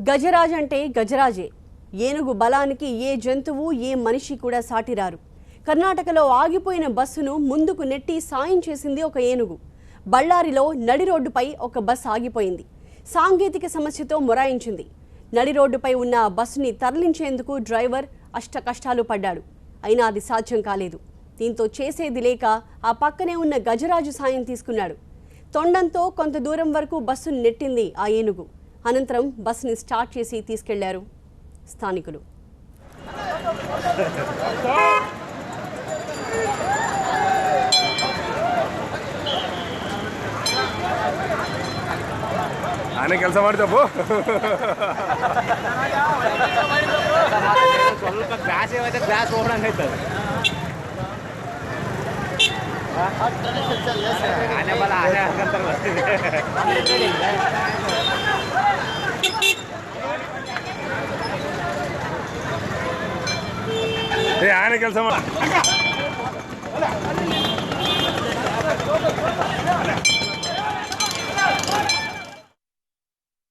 గజరాజ్ అంటే గజరాజే. ఏనుగు బలానికి ఏ జంతువు ఏ మనిషి కూడా సాటిరారు. కర్ణాటకలో ఆగిపోయిన బస్సును ముందుకు నెట్టి సాయం చేసింది ఒక ఏనుగు. బళ్ళారిలో నడి రోడ్డుపై ఒక బస్సు ఆగిపోయింది. సాంకేతిక సమస్యతో మొరాయించింది. నడి రోడ్డుపై ఉన్న బస్సుని తరలించేందుకు డ్రైవర్ అష్ట కష్టాలు పడ్డాడు. అయినా అది సాధ్యం కాలేదు. దీంతో చేసేది లేక ఆ పక్కనే ఉన్న గజరాజు సాయం తీసుకున్నాడు. తొండంతో కొంత దూరం వరకు బస్సును నెట్టింది ఆ ఏనుగు. అనంతరం బస్సుని స్టార్ట్ చేసి తీసుకెళ్లారు స్థానికులు. ಆನೆ ಕೆಲಸ ಮಾಡ್ತಪ್ಪ ಸ್ವಲ್ಪ ಕ್ಲಾಸ್ ಏವೈತೆ ಕ್ಲಾಸ್ ಓಪನ್ ಆಯ್ತದೆ ಆನೆ ಬಲ ಆನೆ ಹಾಕಂತಾರೆ ಬರ್ತಿದೆ ಆನೆ ಕೆಲಸ ಮಾಡ